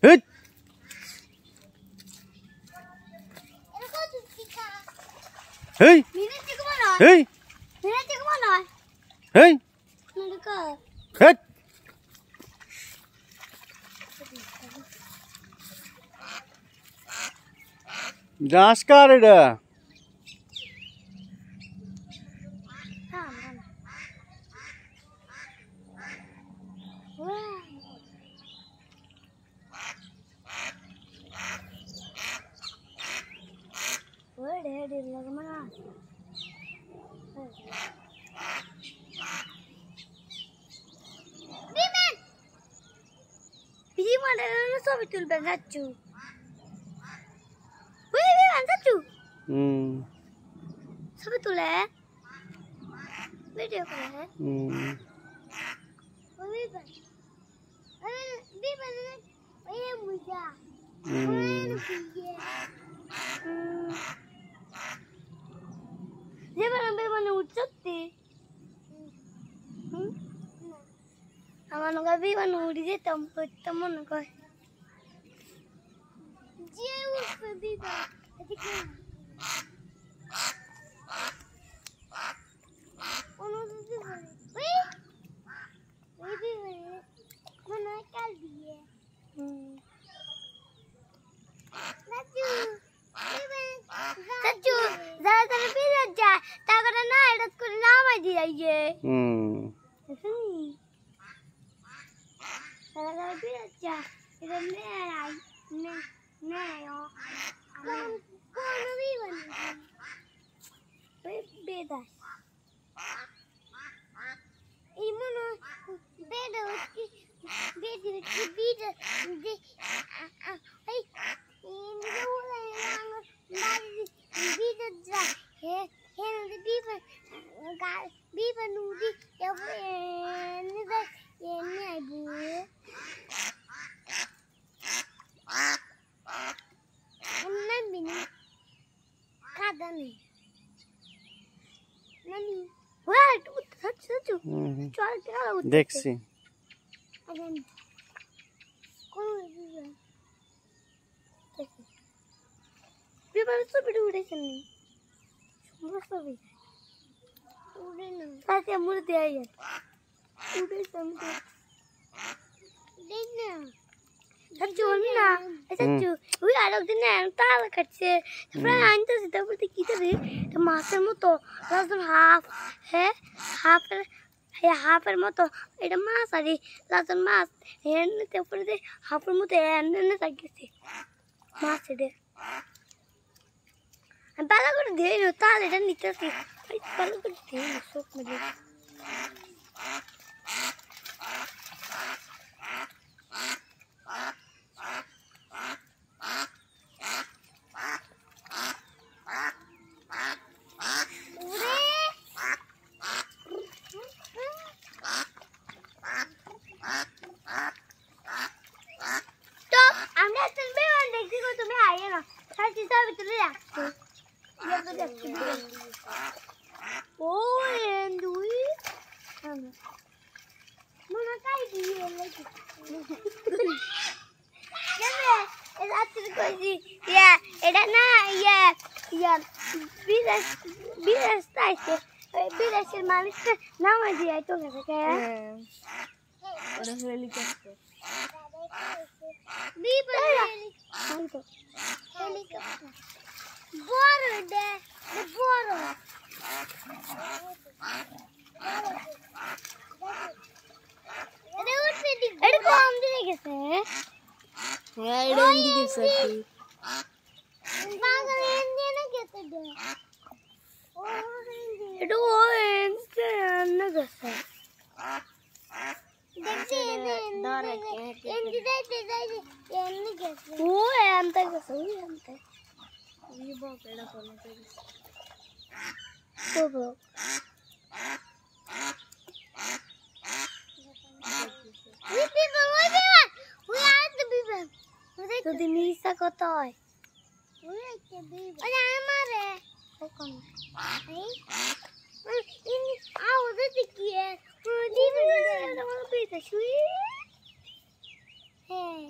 Hít. Hey. Hey. Hey. Hít. Gas kar ada. Video call. Amano gabi manuri je tampo tamono ko. Je usse biba. Ono se bole. Wei biba. Mana kal diye. Saju, zara zara biba ja. Takara na edat ko nama diye ye. Sini. Zara zara biba ja. Ida ne ay ne yo. Kono biba ni. Beda. Imono beda uski beda de ai ini ula yang beda ja he de biba nudi ya ni da ni ai bu nan bini kada ni nani What? Saju. Chal chal. देखसी. Again. कौन है? भी बार तो video उड़े चलनी. मस्त भी. उड़े ना. साथे मुर्दे आई है. उड़े समझे. देखना. सच्चू ना. सच्चू. वो आलोक दिन है ताल कच्चे. फ्रेंड आंटे से तब तक किधर है? तो मास्टर मो तो लास्ट हाफ है. हाफर मतो এটা মাছ আরে লাজন মাছ এনে উপরে দে হাফের মতো এনে লাগিছে মাছ দে আমি ভালো করে দেই না তাহলে এটা নিতেছি ভালো করে দেই না সব মধ্যে Bilasir manis nama dia itu nggak kayak. Udah helikopter. Helikopter. Boro deh, boro. Ada kau ambil gitu? Ya, ada yang gitu sih. Bagus ini nak gitu deh. Itu enak gak? Ini udah dikit. Hey.